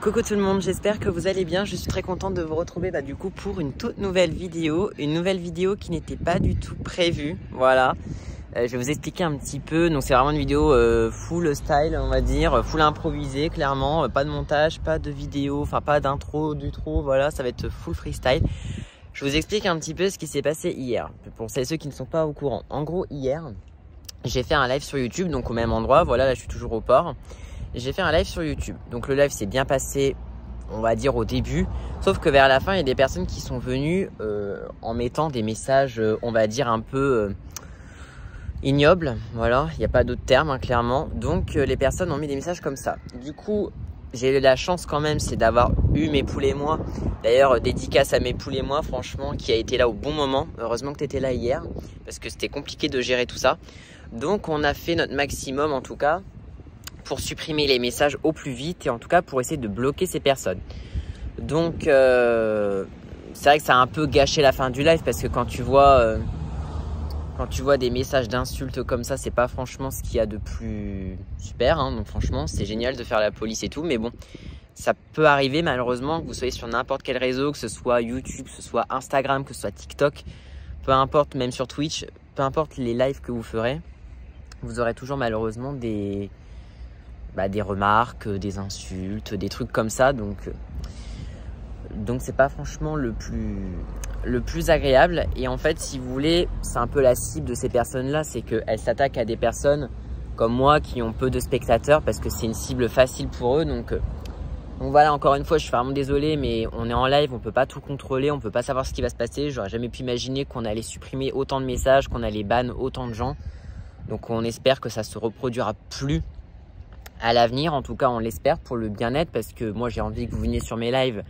Coucou tout le monde, j'espère que vous allez bien. Je suis très contente de vous retrouver du coup pour une toute nouvelle vidéo. Une nouvelle vidéo qui n'était pas du tout prévue. Voilà, je vais vous expliquer un petit peu. Donc c'est vraiment une vidéo full style, on va dire, full improvisée clairement. Pas de montage, pas de vidéo, enfin pas d'intro du tout. Voilà, ça va être full freestyle. Je vous explique un petit peu ce qui s'est passé hier. Pour celles et ceux qui ne sont pas au courant. En gros, hier, j'ai fait un live sur YouTube, donc au même endroit. Voilà, là je suis toujours au port. J'ai fait un live sur YouTube. Donc le live s'est bien passé, on va dire au début. Sauf que vers la fin, il y a des personnes qui sont venues en mettant des messages, on va dire un peu ignobles. Voilà, il n'y a pas d'autre terme, hein, clairement. Donc les personnes ont mis des messages comme ça. Du coup, j'ai eu la chance quand même, c'est d'avoir eu mes poules et moi. D'ailleurs, dédicace à mes poules et moi, franchement, qui a été là au bon moment. Heureusement que tu étais là hier, parce que c'était compliqué de gérer tout ça. Donc on a fait notre maximum en tout cas pour supprimer les messages au plus vite et en tout cas pour essayer de bloquer ces personnes. Donc c'est vrai que ça a un peu gâché la fin du live parce que quand tu vois des messages d'insultes comme ça, c'est pas franchement ce qu'il y a de plus super, hein. Donc franchement c'est génial de faire la police et tout, mais bon, ça peut arriver malheureusement que vous soyez sur n'importe quel réseau, que ce soit YouTube, que ce soit Instagram, que ce soit TikTok, peu importe, même sur Twitch, peu importe les lives que vous ferez, vous aurez toujours malheureusement des remarques, des insultes, des trucs comme ça. Donc c'est pas franchement le plus agréable. Et en fait, si vous voulez, c'est un peu la cible de ces personnes-là, c'est qu'elles s'attaquent à des personnes comme moi qui ont peu de spectateurs parce que c'est une cible facile pour eux. Donc voilà, encore une fois, je suis vraiment désolé, mais on est en live, on peut pas tout contrôler, on peut pas savoir ce qui va se passer. J'aurais jamais pu imaginer qu'on allait supprimer autant de messages, qu'on allait ban autant de gens. Donc on espère que ça se reproduira plus à l'avenir, en tout cas on l'espère pour le bien-être, parce que moi j'ai envie que vous veniez sur mes lives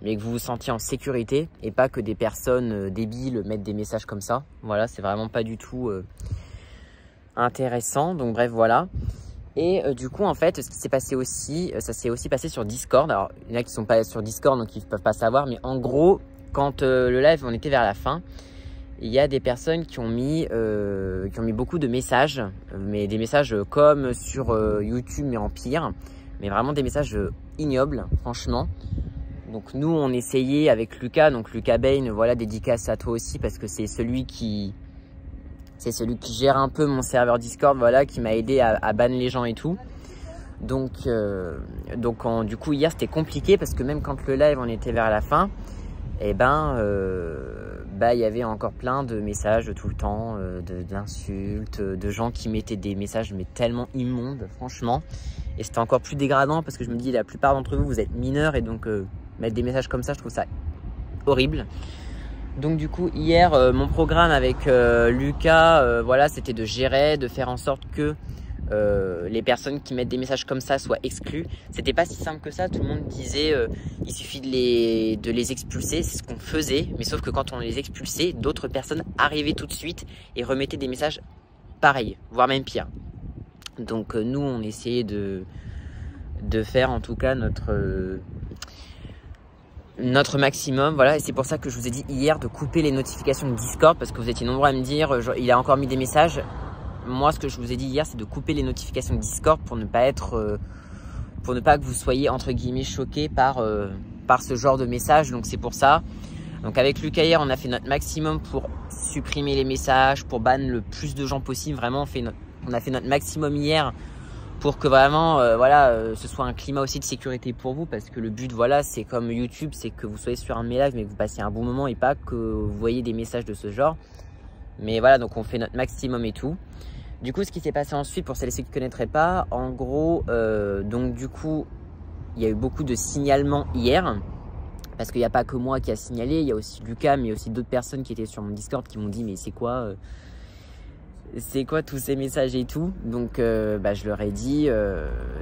mais que vous vous sentiez en sécurité et pas que des personnes débiles mettent des messages comme ça. Voilà, c'est vraiment pas du tout intéressant. Donc bref, voilà. Et du coup en fait ce qui s'est passé aussi, ça s'est aussi passé sur Discord. Alors il y en a qui sont pas sur Discord donc ils peuvent pas savoir, mais en gros quand le live on était vers la fin, il y a des personnes qui ont mis beaucoup de messages, mais des messages comme sur YouTube, mais en pire. Mais vraiment des messages ignobles, franchement. Donc nous, on essayait avec Lucas, donc Lucas Bain, voilà, dédicace à toi aussi, parce que c'est celui qui gère un peu mon serveur Discord, voilà, qui m'a aidé à ban les gens et tout. Donc du coup, hier, c'était compliqué, parce que même quand le live, on était vers la fin, et il y avait encore plein de messages tout le temps, d'insultes, de gens qui mettaient des messages mais tellement immondes, franchement. Et c'était encore plus dégradant parce que je me dis, la plupart d'entre vous, vous êtes mineurs et donc mettre des messages comme ça, je trouve ça horrible. Donc du coup, hier, mon programme avec Lucas, voilà, c'était de gérer, de faire en sorte que les personnes qui mettent des messages comme ça soient exclues. C'était pas si simple que ça. Tout le monde disait il suffit de les expulser. C'est ce qu'on faisait, mais sauf que quand on les expulsait, d'autres personnes arrivaient tout de suite et remettaient des messages pareils, voire même pire. Donc nous on essayait de faire en tout cas notre maximum, voilà. Et c'est pour ça que je vous ai dit hier de couper les notifications de Discord, parce que vous étiez nombreux à me dire il a encore mis des messages. Moi, ce que je vous ai dit hier, c'est de couper les notifications de Discord pour ne pas que vous soyez entre guillemets choqués par ce genre de messages. Donc c'est pour ça. Donc avec Lucas hier, on a fait notre maximum pour supprimer les messages, pour ban le plus de gens possible. Vraiment, on a fait notre maximum hier pour que vraiment, ce soit un climat aussi de sécurité pour vous, parce que le but, voilà, c'est comme YouTube, c'est que vous soyez sur un de mes lives, mais que vous passiez un bon moment et pas que vous voyez des messages de ce genre. Mais voilà, donc on fait notre maximum et tout. Du coup, ce qui s'est passé ensuite, pour celles et ceux qui ne connaîtraient pas, en gros, donc du coup, il y a eu beaucoup de signalements hier, parce qu'il n'y a pas que moi qui a signalé, il y a aussi Lucas, mais aussi d'autres personnes qui étaient sur mon Discord qui m'ont dit mais c'est quoi tous ces messages et tout. Donc je leur ai dit,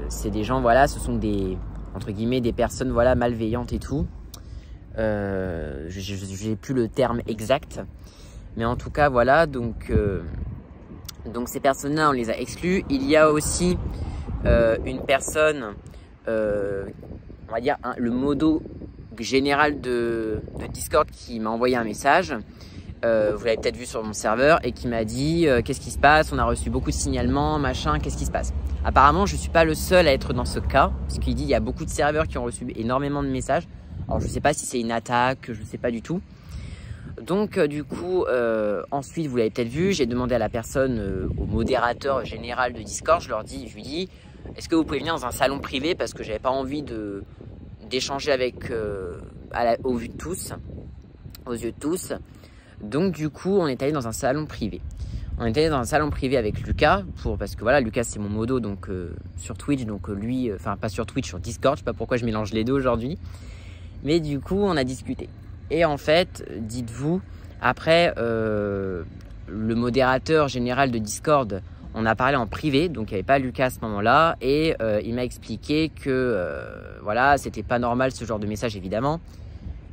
c'est des gens, voilà, ce sont des, entre guillemets, des personnes, voilà, malveillantes et tout. J'ai plus le terme exact, mais en tout cas, voilà, donc ces personnes-là, on les a exclues. Il y a aussi une personne, on va dire le modo général de Discord qui m'a envoyé un message. Vous l'avez peut-être vu sur mon serveur et qui m'a dit qu'est-ce qui se passe, on a reçu beaucoup de signalements, machin, qu'est-ce qui se passe. Apparemment, je ne suis pas le seul à être dans ce cas, parce qu'il dit il y a beaucoup de serveurs qui ont reçu énormément de messages. Alors, je ne sais pas si c'est une attaque, je ne sais pas du tout. Donc, du coup, ensuite, vous l'avez peut-être vu, j'ai demandé à la personne, au modérateur général de Discord, je lui dis, est-ce que vous pouvez venir dans un salon privé parce que j'avais pas envie d'échanger avec aux yeux de tous. Donc, du coup, on est allé dans un salon privé. On est allé dans un salon privé avec Lucas, parce que voilà, Lucas c'est mon modo donc sur Twitch, donc lui, enfin pas sur Twitch, sur Discord, je sais pas pourquoi je mélange les deux aujourd'hui. Mais du coup, on a discuté. Et en fait, dites-vous, après, le modérateur général de Discord, on a parlé en privé, donc il n'y avait pas Lucas à ce moment-là, et il m'a expliqué que voilà, c'était pas normal ce genre de message évidemment.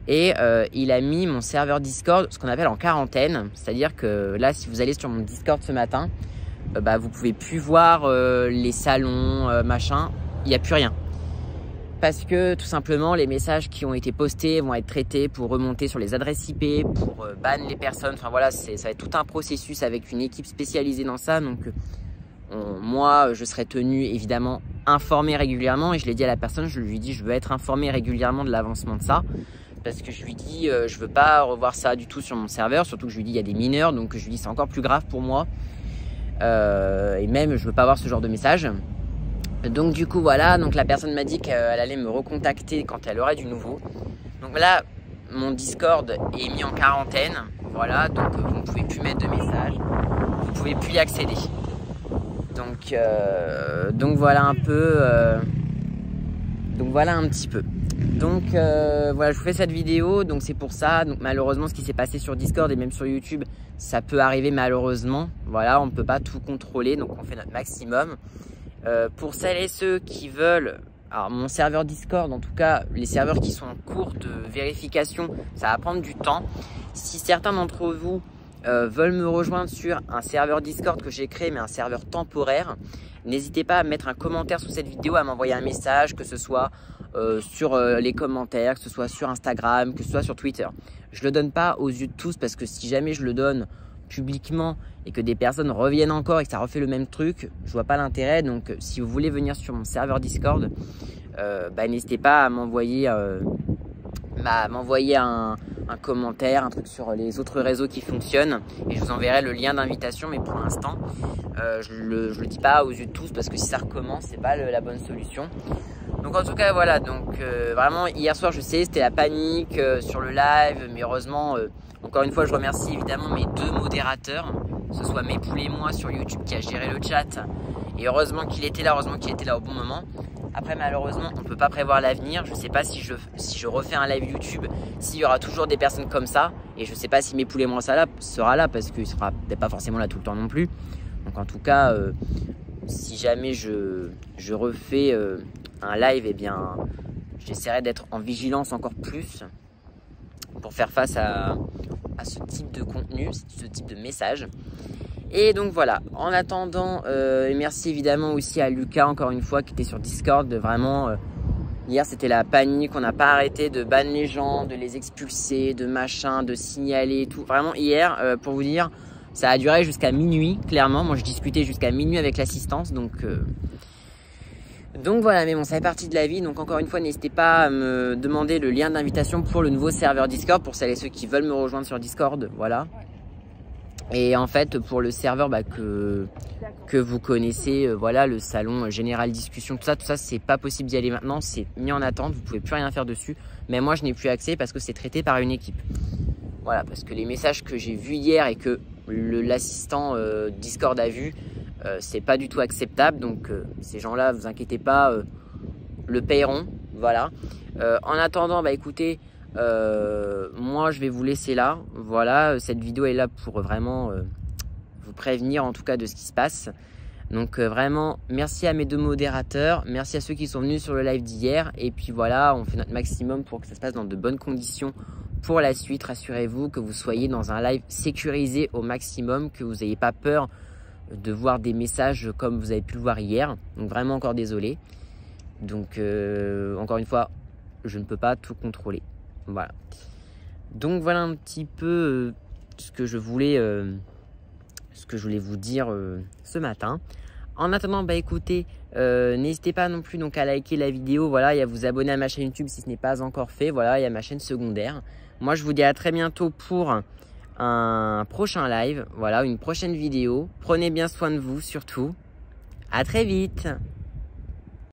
Et il a mis mon serveur Discord, ce qu'on appelle en quarantaine, c'est-à-dire que là, si vous allez sur mon Discord ce matin, vous pouvez plus voir les salons, machin, il n'y a plus rien. Parce que tout simplement, les messages qui ont été postés vont être traités pour remonter sur les adresses IP, pour ban les personnes. Enfin voilà, ça va être tout un processus avec une équipe spécialisée dans ça. Donc moi, je serai tenu évidemment informé régulièrement. Et je l'ai dit à la personne, je lui ai dit, je veux être informé régulièrement de l'avancement de ça. Parce que je lui dis, je veux pas revoir ça du tout sur mon serveur. Surtout que je lui dis, il y a des mineurs. Donc je lui dis, c'est encore plus grave pour moi. Et même, je veux pas avoir ce genre de message. Donc du coup voilà, donc la personne m'a dit qu'elle allait me recontacter quand elle aurait du nouveau. Donc là, mon Discord est mis en quarantaine, voilà, donc vous ne pouvez plus mettre de messages, vous ne pouvez plus y accéder. Donc voilà un peu, donc voilà un petit peu. Donc voilà, je vous fais cette vidéo, donc c'est pour ça. Donc malheureusement, ce qui s'est passé sur Discord et même sur YouTube, ça peut arriver malheureusement. Voilà, on ne peut pas tout contrôler, donc on fait notre maximum. Pour celles et ceux qui veulent, alors mon serveur Discord, en tout cas les serveurs qui sont en cours de vérification, ça va prendre du temps. Si certains d'entre vous veulent me rejoindre sur un serveur Discord que j'ai créé, mais un serveur temporaire, n'hésitez pas à mettre un commentaire sous cette vidéo, à m'envoyer un message, que ce soit sur les commentaires, que ce soit sur Instagram, que ce soit sur Twitter. Je le donne pas aux yeux de tous parce que si jamais je le donne publiquement et que des personnes reviennent encore et que ça refait le même truc, je vois pas l'intérêt. Donc si vous voulez venir sur mon serveur Discord, n'hésitez pas à m'envoyer un commentaire, un truc sur les autres réseaux qui fonctionnent et je vous enverrai le lien d'invitation. Mais pour l'instant je le dis pas aux yeux de tous parce que si ça recommence, c'est pas la bonne solution. Donc en tout cas voilà, donc vraiment hier soir je sais c'était la panique sur le live, mais heureusement encore une fois je remercie évidemment mes deux modérateurs, que ce soit Mépoule et moi sur YouTube qui a géré le chat, et heureusement qu'il était là au bon moment. Après malheureusement on ne peut pas prévoir l'avenir, je ne sais pas si je refais un live YouTube, s'il y aura toujours des personnes comme ça, et je ne sais pas si Mépoule et moi sera là parce qu'il ne sera peut-être pas forcément là tout le temps non plus. Donc en tout cas si jamais je refais un live, eh bien j'essaierai d'être en vigilance encore plus pour faire face à ce type de contenu, ce type de message. Et donc voilà, en attendant, merci évidemment aussi à Lucas encore une fois qui était sur Discord. Vraiment, hier c'était la panique, on n'a pas arrêté de ban les gens, de les expulser, de machin, de signaler, tout. Vraiment hier, pour vous dire, ça a duré jusqu'à minuit, clairement. Moi je discutais jusqu'à minuit avec l'assistance, donc voilà, mais bon, ça fait partie de la vie. Donc encore une fois, n'hésitez pas à me demander le lien d'invitation pour le nouveau serveur Discord, pour celles et ceux qui veulent me rejoindre sur Discord, voilà. Et en fait, pour le serveur que vous connaissez, voilà, le salon général discussion, tout ça, c'est pas possible d'y aller maintenant, c'est mis en attente, vous pouvez plus rien faire dessus. Mais moi, je n'ai plus accès parce que c'est traité par une équipe. Voilà, parce que les messages que j'ai vus hier et que l'assistant Discord a vu, c'est pas du tout acceptable. Donc ces gens-là, vous inquiétez pas, le paieront. Voilà. En attendant, écoutez, moi je vais vous laisser là. Voilà, cette vidéo est là pour vraiment vous prévenir en tout cas de ce qui se passe. Donc vraiment, merci à mes deux modérateurs, merci à ceux qui sont venus sur le live d'hier. Et puis voilà, on fait notre maximum pour que ça se passe dans de bonnes conditions pour la suite. Rassurez-vous que vous soyez dans un live sécurisé au maximum, que vous n'ayez pas peur de voir des messages comme vous avez pu le voir hier. Donc vraiment encore désolé. Donc encore une fois, je ne peux pas tout contrôler. Voilà. Donc voilà un petit peu ce que je voulais vous dire ce matin. En attendant, écoutez, N'hésitez pas non plus donc à liker la vidéo, voilà, et à vous abonner à ma chaîne YouTube si ce n'est pas encore fait. Voilà, il y a ma chaîne secondaire. Moi, je vous dis à très bientôt pour un prochain live, voilà, une prochaine vidéo. Prenez bien soin de vous surtout. À très vite.